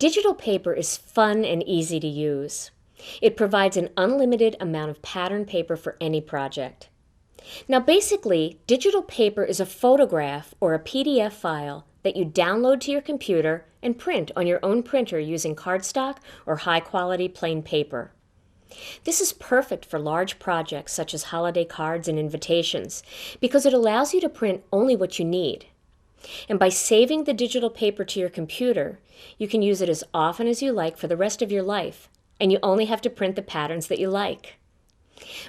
Digital paper is fun and easy to use. It provides an unlimited amount of pattern paper for any project. Now basically, digital paper is a photograph or a PDF file that you download to your computer and print on your own printer using cardstock or high-quality plain paper. This is perfect for large projects such as holiday cards and invitations because it allows you to print only what you need. And by saving the digital paper to your computer, you can use it as often as you like for the rest of your life, and you only have to print the patterns that you like.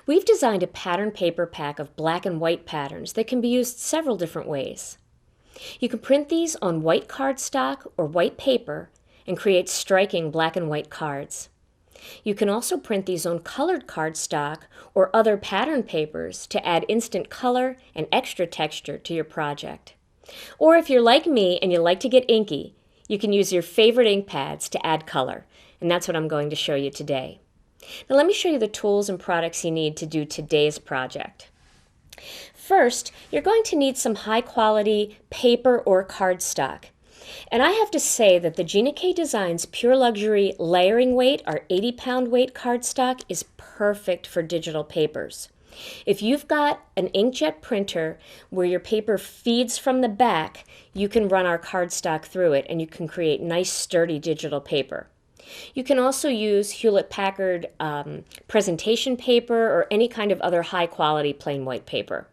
We've designed a pattern paper pack of black and white patterns that can be used several different ways. You can print these on white cardstock or white paper and create striking black and white cards. You can also print these on colored cardstock or other pattern papers to add instant color and extra texture to your project. Or if you're like me and you like to get inky, you can use your favorite ink pads to add color, and that's what I'm going to show you today. Now let me show you the tools and products you need to do today's project. First, you're going to need some high-quality paper or cardstock. And I have to say that the Gina K Designs Pure Luxury Layering Weight, our 80-pound weight cardstock, is perfect for digital papers. If you've got an inkjet printer where your paper feeds from the back, you can run our cardstock through it and you can create nice sturdy digital paper. You can also use Hewlett-Packard presentation paper or any kind of other high-quality plain white paper.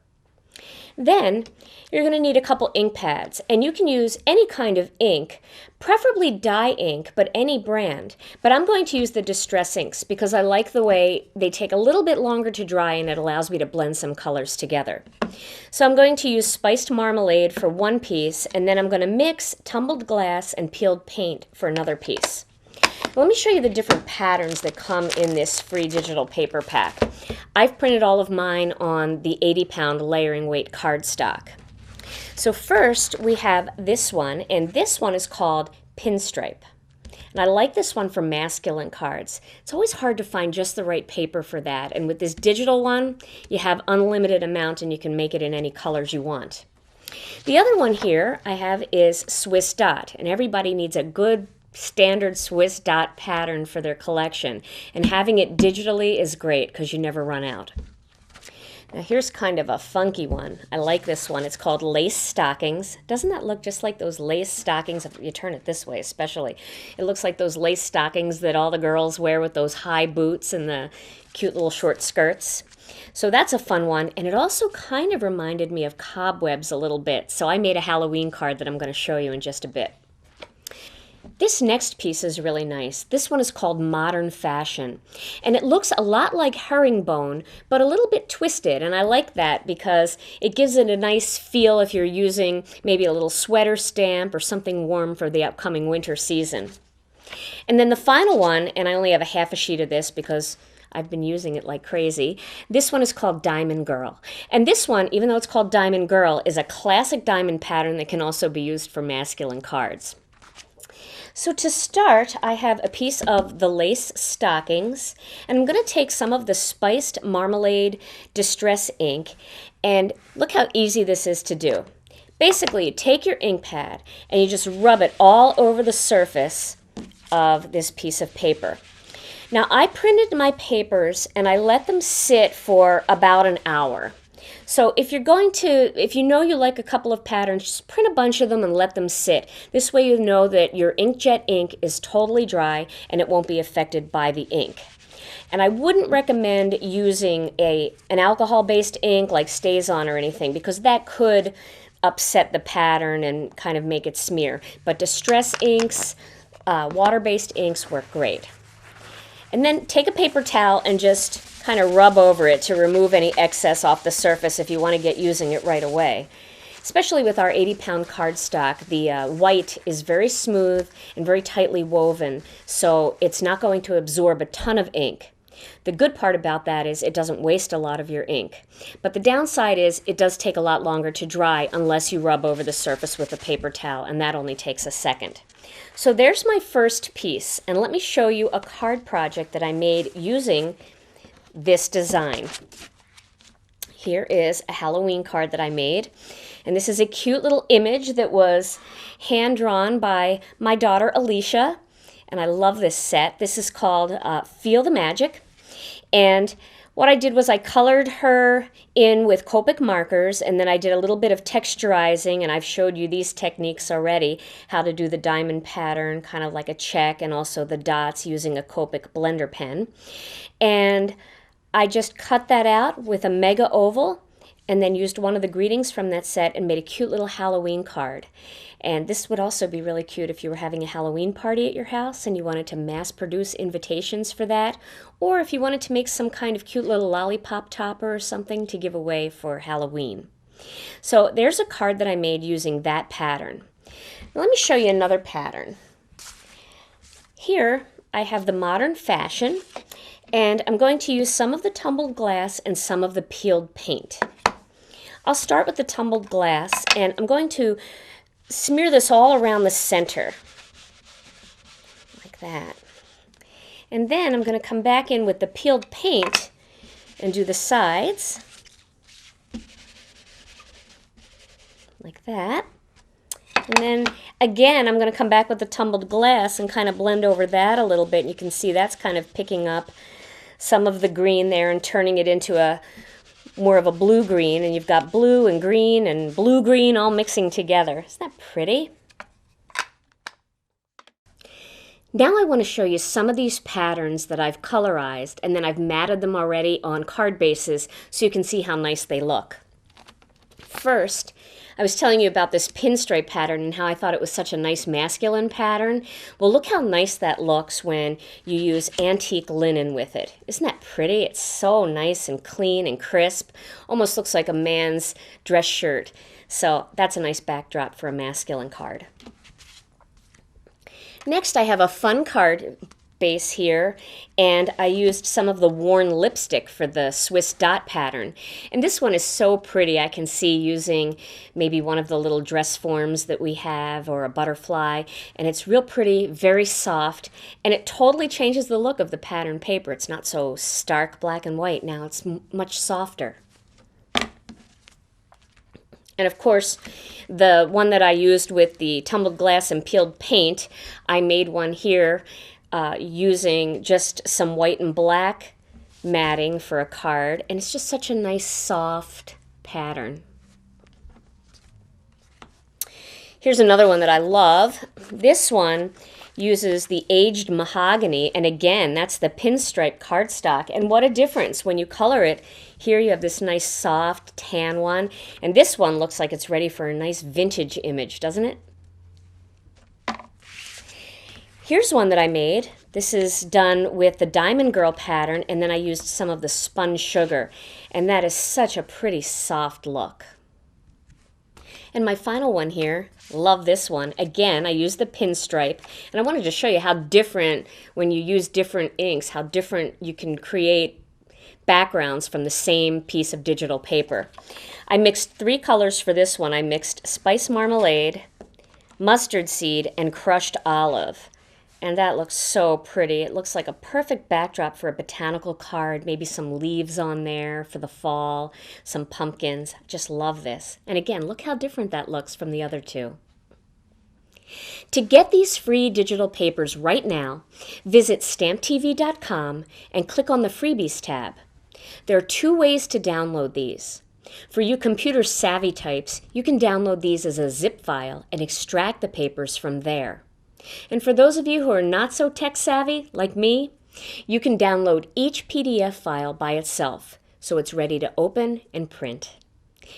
Then you're going to need a couple ink pads, and you can use any kind of ink, preferably dye ink, but any brand. But I'm going to use the Distress inks because I like the way they take a little bit longer to dry and it allows me to blend some colors together. So I'm going to use Spiced Marmalade for one piece, and then I'm going to mix tumbled glass and peeled paint for another piece. Let me show you the different patterns that come in this free digital paper pack. I've printed all of mine on the 80-pound layering weight cardstock. So first we have this one, and this one is called Pinstripe. And I like this one for masculine cards. It's always hard to find just the right paper for that, and with this digital one, you have unlimited amount and you can make it in any colors you want. The other one here I have is Swiss Dot, and everybody needs a good standard Swiss dot pattern for their collection, and having it digitally is great because you never run out. Now here's kind of a funky one. I like this one. It's called Lace Stockings. Doesn't that look just like those lace stockings? If you turn it this way especially, it looks like those lace stockings that all the girls wear with those high boots and the cute little short skirts. So that's a fun one, and it also kind of reminded me of cobwebs a little bit, so I made a Halloween card that I'm going to show you in just a bit. This next piece is really nice. This one is called Modern Fashion, and it looks a lot like herringbone, but a little bit twisted, and I like that because it gives it a nice feel if you're using maybe a little sweater stamp or something warm for the upcoming winter season. And then the final one, and I only have a half a sheet of this because I've been using it like crazy. This one is called Diamond Girl. And this one, even though it's called Diamond Girl, is a classic diamond pattern that can also be used for masculine cards. So to start, I have a piece of the lace stockings, and I'm going to take some of the Spiced Marmalade Distress ink, and look how easy this is to do. Basically, you take your ink pad and you just rub it all over the surface of this piece of paper. Now, I printed my papers and I let them sit for about an hour. So if you know you like a couple of patterns, just print a bunch of them and let them sit. This way you know that your inkjet ink is totally dry and it won't be affected by the ink. And I wouldn't recommend using an alcohol-based ink like StazOn or anything because that could upset the pattern and kind of make it smear. But Distress inks, water-based inks work great. And then take a paper towel and just kind of rub over it to remove any excess off the surface if you want to get using it right away. Especially with our 80-pound cardstock, the white is very smooth and very tightly woven, so it's not going to absorb a ton of ink. The good part about that is it doesn't waste a lot of your ink. But the downside is it does take a lot longer to dry unless you rub over the surface with a paper towel, and that only takes a second. So there's my first piece, and let me show you a card project that I made using this design. Here is a Halloween card that I made, and this is a cute little image that was hand-drawn by my daughter Alicia, and I love this set. This is called Feel the Magic, and what I did was I colored her in with Copic markers, and then I did a little bit of texturizing, and I've showed you these techniques already, how to do the diamond pattern, kind of like a check, and also the dots using a Copic blender pen. And I just cut that out with a mega oval, and then used one of the greetings from that set and made a cute little Halloween card. And this would also be really cute if you were having a Halloween party at your house and you wanted to mass produce invitations for that, or if you wanted to make some kind of cute little lollipop topper or something to give away for Halloween. So there's a card that I made using that pattern. Now let me show you another pattern. Here I have the Modern Fashion, and I'm going to use some of the tumbled glass and some of the peeled paint. I'll start with the tumbled glass, and I'm going to smear this all around the center, like that. And then I'm going to come back in with the peeled paint and do the sides, like that. And then again, I'm going to come back with the tumbled glass and kind of blend over that a little bit. You can see that's kind of picking up some of the green there and turning it into a more of a blue-green, and you've got blue and blue-green all mixing together. Isn't that pretty? Now I want to show you some of these patterns that I've colorized, and then I've matted them already on card bases so you can see how nice they look. First, I was telling you about this pinstripe pattern and how I thought it was such a nice masculine pattern. Well, look how nice that looks when you use antique linen with it. Isn't that pretty? It's so nice and clean and crisp. Almost looks like a man's dress shirt. So that's a nice backdrop for a masculine card. Next, I have a fun card base here, and I used some of the worn lipstick for the Swiss dot pattern. And this one is so pretty. I can see using maybe one of the little dress forms that we have or a butterfly, and it's real pretty, very soft, and it totally changes the look of the pattern paper. It's not so stark black and white now. It's much softer. And of course, the one that I used with the tumbled glass and peeled paint, I made one here using just some white and black matting for a card, and it's just such a nice soft pattern. Here's another one that I love. This one uses the aged mahogany, and again, that's the pinstripe cardstock, and what a difference when you color it. Here you have this nice soft tan one, and this one looks like it's ready for a nice vintage image, doesn't it? Here's one that I made. This is done with the Diamond Girl pattern, and then I used some of the spun sugar, and that is such a pretty soft look. And my final one here, love this one. Again, I used the pinstripe, and I wanted to show you how different, when you use different inks, how different you can create backgrounds from the same piece of digital paper. I mixed 3 colors for this one. I mixed Spice Marmalade, Mustard Seed, and Crushed Olive. And that looks so pretty. It looks like a perfect backdrop for a botanical card, maybe some leaves on there for the fall, some pumpkins. Just love this. And again, look how different that looks from the other two. To get these free digital papers right now, visit stamptv.com and click on the Freebies tab. There are 2 ways to download these. For you computer savvy types, you can download these as a zip file and extract the papers from there. And for those of you who are not so tech savvy, like me, you can download each PDF file by itself, so it's ready to open and print.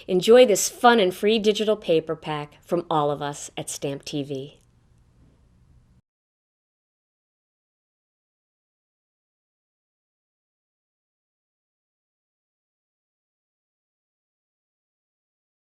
Enjoy this fun and free digital paper pack from all of us at Stamp TV.